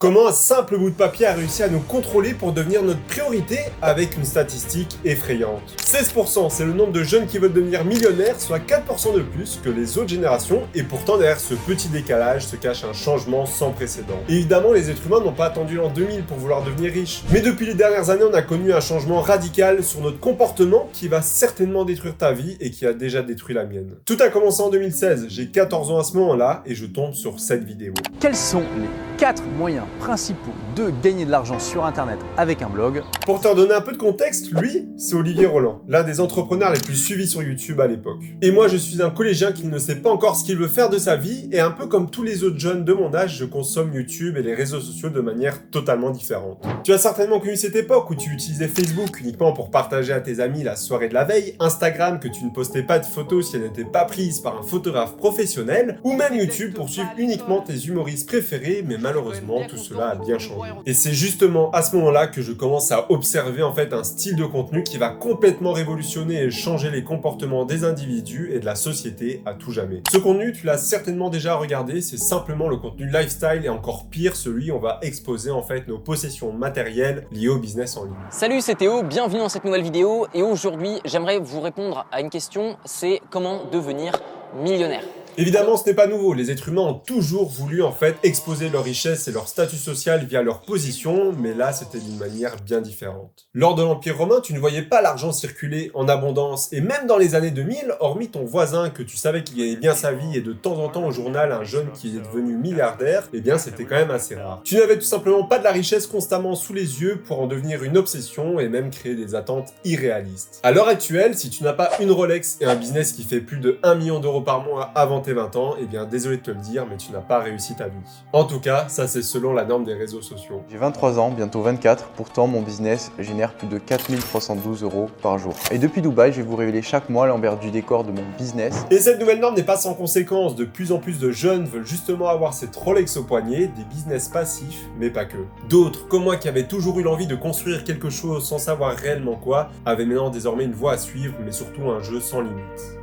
Comment un simple bout de papier a réussi à nous contrôler pour devenir notre priorité avec une statistique effrayante. 16%, c'est le nombre de jeunes qui veulent devenir millionnaires, soit 4% de plus que les autres générations, et pourtant derrière ce petit décalage se cache un changement sans précédent. Et évidemment, les êtres humains n'ont pas attendu l'an 2000 pour vouloir devenir riches. Mais depuis les dernières années, on a connu un changement radical sur notre comportement qui va certainement détruire ta vie et qui a déjà détruit la mienne. Tout a commencé en 2016, j'ai 14 ans à ce moment-là, et je tombe sur cette vidéo. Quels sont les 4 moyens principaux de gagner de l'argent sur internet avec un blog? Pour te redonner un peu de contexte, lui, c'est Olivier Roland, l'un des entrepreneurs les plus suivis sur YouTube à l'époque. Et moi, je suis un collégien qui ne sait pas encore ce qu'il veut faire de sa vie, et un peu comme tous les autres jeunes de mon âge, je consomme YouTube et les réseaux sociaux de manière totalement différente. Tu as certainement connu cette époque où tu utilisais Facebook uniquement pour partager à tes amis la soirée de la veille, Instagram que tu ne postais pas de photos si elle n'était pas prise par un photographe professionnel, ou même YouTube pour suivre uniquement tes humoristes préférés, mais malheureusement, tout cela a bien changé. Et c'est justement à ce moment-là que je commence à observer en fait un style de contenu qui va complètement révolutionner et changer les comportements des individus et de la société à tout jamais. Ce contenu, tu l'as certainement déjà regardé, c'est simplement le contenu lifestyle et encore pire, celui où on va exposer en fait nos possessions matérielles liées au business en ligne. Salut, c'est Théo, bienvenue dans cette nouvelle vidéo et aujourd'hui, j'aimerais vous répondre à une question, c'est comment devenir millionnaire. Évidemment, ce n'est pas nouveau, les êtres humains ont toujours voulu en fait exposer leur richesse et leur statut social via leur position, mais là c'était d'une manière bien différente. Lors de l'Empire romain, tu ne voyais pas l'argent circuler en abondance, et même dans les années 2000, hormis ton voisin que tu savais qu'il gagnait bien sa vie et de temps en temps au journal un jeune qui est devenu milliardaire, eh bien c'était quand même assez rare. Tu n'avais tout simplement pas de la richesse constamment sous les yeux pour en devenir une obsession et même créer des attentes irréalistes. À l'heure actuelle, si tu n'as pas une Rolex et un business qui fait plus de 1 million d'euros par mois avant tes 20 ans, eh bien désolé de te le dire, mais tu n'as pas réussi ta vie. En tout cas, ça c'est selon la norme des réseaux sociaux. J'ai 23 ans, bientôt 24, pourtant mon business génère plus de 4312 € par jour. Et depuis Dubaï, je vais vous révéler chaque mois l'envers du décor de mon business. Et cette nouvelle norme n'est pas sans conséquence, de plus en plus de jeunes veulent justement avoir cette Rolex au poignet, des business passifs, mais pas que. D'autres, comme moi qui avaient toujours eu l'envie de construire quelque chose sans savoir réellement quoi, avaient maintenant désormais une voie à suivre, mais surtout un jeu sans limite.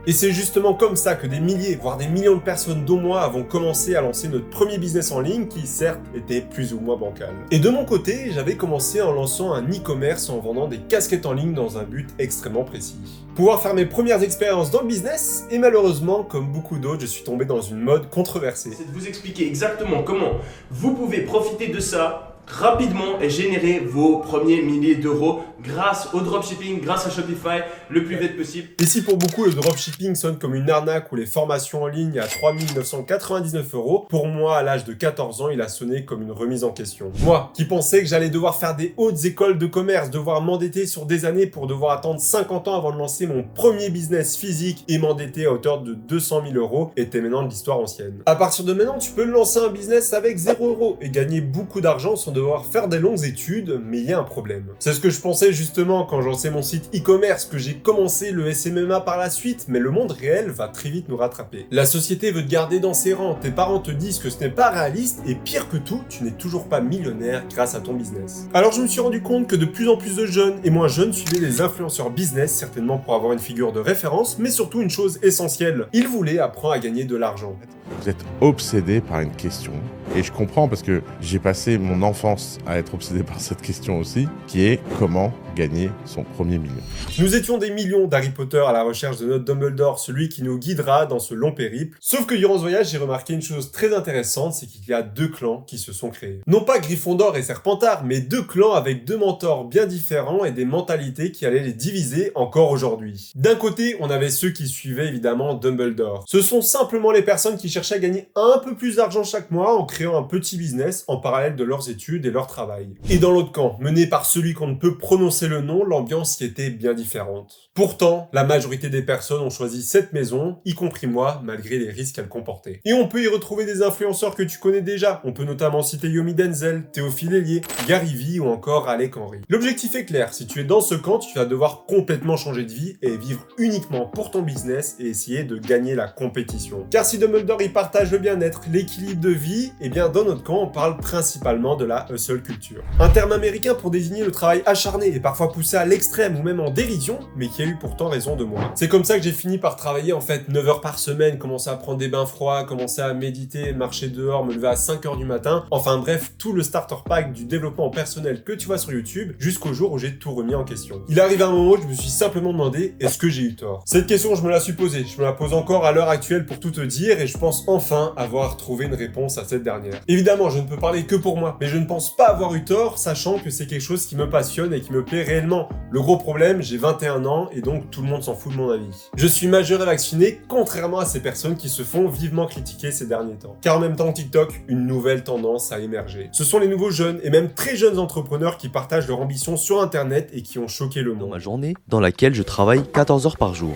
Et c'est justement comme ça que des milliers, voire des millions de personnes dont moi avons commencé à lancer notre premier business en ligne qui certes était plus ou moins bancal. Et de mon côté, j'avais commencé en lançant un e-commerce en vendant des casquettes en ligne dans un but extrêmement précis. Pouvoir faire mes premières expériences dans le business, et malheureusement, comme beaucoup d'autres, je suis tombé dans une mode controversée. C'est de vous expliquer exactement comment vous pouvez profiter de ça rapidement et générer vos premiers milliers d'euros grâce au dropshipping, grâce à Shopify, le plus vite possible. Et si pour beaucoup le dropshipping sonne comme une arnaque ou les formations en ligne à 3 999 €, pour moi à l'âge de 14 ans il a sonné comme une remise en question. Moi qui pensais que j'allais devoir faire des hautes écoles de commerce, devoir m'endetter sur des années pour devoir attendre 50 ans avant de lancer mon premier business physique et m'endetter à hauteur de 200 000 €, était maintenant de l'histoire ancienne. À partir de maintenant tu peux lancer un business avec 0 € et gagner beaucoup d'argent sans devoir faire des longues études, mais il y a un problème. C'est ce que je pensais justement quand j'ai lancé mon site e-commerce, que j'ai commencé le SMMA par la suite, mais le monde réel va très vite nous rattraper. La société veut te garder dans ses rangs, tes parents te disent que ce n'est pas réaliste, et pire que tout, tu n'es toujours pas millionnaire grâce à ton business. Alors je me suis rendu compte que de plus en plus de jeunes et moins jeunes suivaient des influenceurs business, certainement pour avoir une figure de référence, mais surtout une chose essentielle, ils voulaient apprendre à gagner de l'argent. Vous êtes obsédé par une question, et je comprends parce que j'ai passé mon enfance à être obsédé par cette question aussi, qui est comment gagner son premier million. Nous étions des millions d'Harry Potter à la recherche de notre Dumbledore, celui qui nous guidera dans ce long périple. Sauf que durant ce voyage, j'ai remarqué une chose très intéressante, c'est qu'il y a 2 clans qui se sont créés. Non pas Gryffondor et Serpentard, mais 2 clans avec 2 mentors bien différents et des mentalités qui allaient les diviser encore aujourd'hui. D'un côté, on avait ceux qui suivaient évidemment Dumbledore. Ce sont simplement les personnes qui cherchaient à gagner un peu plus d'argent chaque mois en créant un petit business en parallèle de leurs études et leur travail. Et dans l'autre camp, mené par celui qu'on ne peut prononcer le nom, l'ambiance y était bien différente. Pourtant, la majorité des personnes ont choisi cette maison, y compris moi, malgré les risques qu'elle comportait. Et on peut y retrouver des influenceurs que tu connais déjà. On peut notamment citer Yomi Denzel, Théophile Hélier, Gary Vee ou encore Alec Henry. L'objectif est clair, si tu es dans ce camp, tu vas devoir complètement changer de vie et vivre uniquement pour ton business et essayer de gagner la compétition. Car si Dumbledore y partage le bien-être, l'équilibre de vie, et bien dans notre camp, on parle principalement de la hustle culture. Un terme américain pour désigner le travail acharné et parfois parfois poussé à l'extrême ou même en dérision, mais qui a eu pourtant raison de moi. C'est comme ça que j'ai fini par travailler en fait 9 heures par semaine, commencer à prendre des bains froids, commencer à méditer, marcher dehors, me lever à 5 heures du matin, enfin bref, tout le starter pack du développement personnel que tu vois sur YouTube, jusqu'au jour où j'ai tout remis en question. Il arrive un moment où je me suis simplement demandé, est-ce que j'ai eu tort? Cette question, je me la suis posée, je me la pose encore à l'heure actuelle pour tout te dire, et je pense enfin avoir trouvé une réponse à cette dernière. Évidemment, je ne peux parler que pour moi, mais je ne pense pas avoir eu tort, sachant que c'est quelque chose qui me passionne et qui me plaît réellement. Le gros problème, j'ai 21 ans, et donc tout le monde s'en fout de mon avis. Je suis majeur et vacciné, contrairement à ces personnes qui se font vivement critiquer ces derniers temps. Car en même temps que TikTok, une nouvelle tendance a émergé. Ce sont les nouveaux jeunes, et même très jeunes entrepreneurs qui partagent leur ambition sur Internet et qui ont choqué le Dans monde. ma journée, dans laquelle je travaille 14 heures par jour.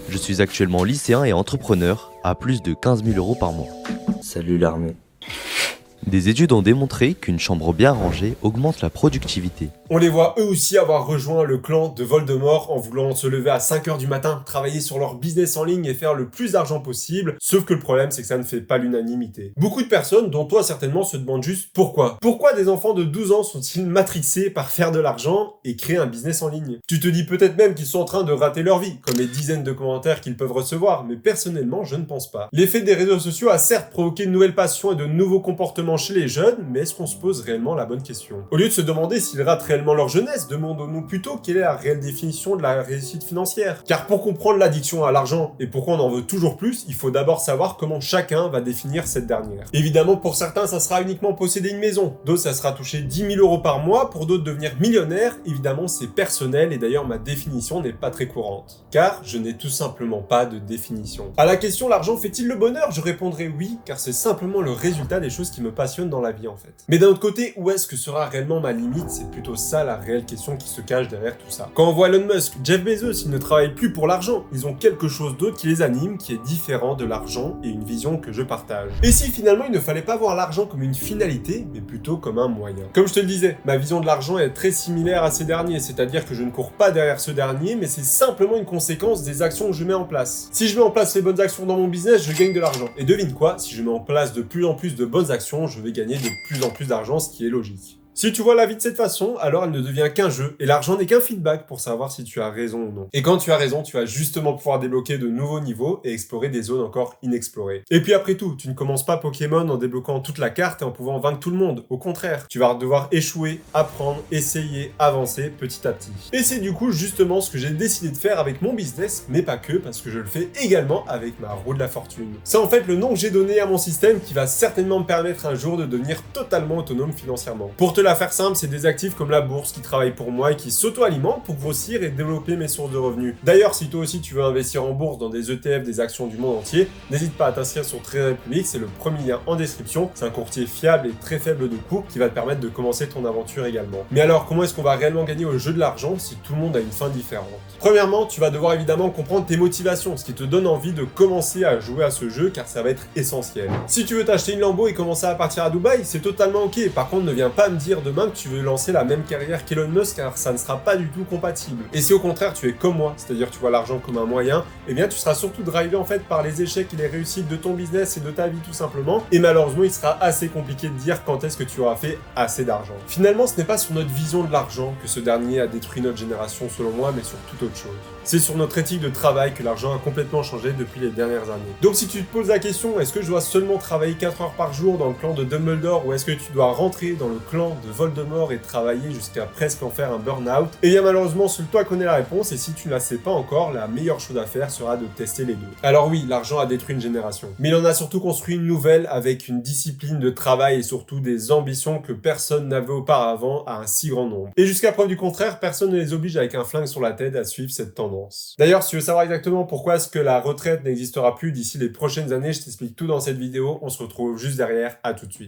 Je suis actuellement lycéen et entrepreneur à plus de 15 000 € par mois. Salut l'armée. Des études ont démontré qu'une chambre bien rangée augmente la productivité. On les voit eux aussi avoir rejoint le clan de Voldemort en voulant se lever à 5 heures du matin, travailler sur leur business en ligne et faire le plus d'argent possible, sauf que le problème c'est que ça ne fait pas l'unanimité. Beaucoup de personnes, dont toi certainement, se demandent juste pourquoi. Pourquoi des enfants de 12 ans sont-ils matrixés par faire de l'argent et créer un business en ligne? Tu te dis peut-être même qu'ils sont en train de rater leur vie, comme les dizaines de commentaires qu'ils peuvent recevoir, mais personnellement je ne pense pas. L'effet des réseaux sociaux a certes provoqué de nouvelles passions et de nouveaux comportements chez les jeunes, mais est-ce qu'on se pose réellement la bonne question? Au lieu de se demander s'ils ratent réellement leur jeunesse, demandons-nous plutôt quelle est la réelle définition de la réussite financière. Car pour comprendre l'addiction à l'argent et pourquoi on en veut toujours plus, il faut d'abord savoir comment chacun va définir cette dernière. Évidemment, pour certains, ça sera uniquement posséder une maison, d'autres, ça sera toucher 10 000 € par mois, pour d'autres, devenir millionnaire. Évidemment, c'est personnel et d'ailleurs, ma définition n'est pas très courante. Car je n'ai tout simplement pas de définition. À la question, l'argent fait-il le bonheur? Je répondrai oui, car c'est simplement le résultat des choses qui me passionnent dans la vie en fait. Mais d'un autre côté, où est-ce que sera réellement ma limite? C'est plutôt ça la réelle question qui se cache derrière tout ça. Quand on voit Elon Musk, Jeff Bezos, ils ne travaillent plus pour l'argent, ils ont quelque chose d'autre qui les anime, qui est différent de l'argent et une vision que je partage. Et si finalement il ne fallait pas voir l'argent comme une finalité, mais plutôt comme un moyen? Comme je te le disais, ma vision de l'argent est très similaire à ces derniers, c'est-à-dire que je ne cours pas derrière ce dernier, mais c'est simplement une conséquence des actions que je mets en place. Si je mets en place les bonnes actions dans mon business, je gagne de l'argent. Et devine quoi, si je mets en place de plus en plus de bonnes actions, je vais gagner de plus en plus d'argent, ce qui est logique. Si tu vois la vie de cette façon, alors elle ne devient qu'un jeu, et l'argent n'est qu'un feedback pour savoir si tu as raison ou non. Et quand tu as raison, tu vas justement pouvoir débloquer de nouveaux niveaux et explorer des zones encore inexplorées. Et puis après tout, tu ne commences pas Pokémon en débloquant toute la carte et en pouvant vaincre tout le monde. Au contraire, tu vas devoir échouer, apprendre, essayer, avancer petit à petit. Et c'est du coup justement ce que j'ai décidé de faire avec mon business, mais pas que, parce que je le fais également avec ma roue de la fortune. C'est en fait le nom que j'ai donné à mon système qui va certainement me permettre un jour de devenir totalement autonome financièrement. Pour te la faire simple, c'est des actifs comme la bourse qui travaillent pour moi et qui s'auto-alimentent pour grossir et développer mes sources de revenus. D'ailleurs, si toi aussi tu veux investir en bourse dans des ETF, des actions du monde entier, n'hésite pas à t'inscrire sur Trade Republic, c'est le premier lien en description. C'est un courtier fiable et très faible de coût qui va te permettre de commencer ton aventure également. Mais alors, comment est-ce qu'on va réellement gagner au jeu de l'argent si tout le monde a une fin différente? Premièrement, tu vas devoir évidemment comprendre tes motivations, ce qui te donne envie de commencer à jouer à ce jeu car ça va être essentiel. Si tu veux t'acheter une Lambo et commencer à partir à Dubaï, c'est totalement ok. Par contre, ne viens pas me dire demain que tu veux lancer la même carrière qu'Elon Musk car ça ne sera pas du tout compatible. Et si au contraire tu es comme moi, c'est-à-dire tu vois l'argent comme un moyen, eh bien tu seras surtout drivé en fait par les échecs et les réussites de ton business et de ta vie tout simplement. Et malheureusement, il sera assez compliqué de dire quand est-ce que tu auras fait assez d'argent. Finalement, ce n'est pas sur notre vision de l'argent que ce dernier a détruit notre génération selon moi, mais sur toute autre chose. C'est sur notre éthique de travail que l'argent a complètement changé depuis les dernières années. Donc si tu te poses la question, est-ce que je dois seulement travailler 4 heures par jour dans le clan de Dumbledore ou est-ce que tu dois rentrer dans le clan de Voldemort et travailler jusqu'à presque en faire un burn-out? Et bien malheureusement, seul toi connais la réponse et si tu ne la sais pas encore, la meilleure chose à faire sera de tester les deux. Alors oui, l'argent a détruit une génération, mais il en a surtout construit une nouvelle avec une discipline de travail et surtout des ambitions que personne n'avait auparavant à un si grand nombre. Et jusqu'à preuve du contraire, personne ne les oblige avec un flingue sur la tête à suivre cette tendance. D'ailleurs, si tu veux savoir exactement pourquoi est-ce que la retraite n'existera plus d'ici les prochaines années, je t'explique tout dans cette vidéo. On se retrouve juste derrière, à tout de suite.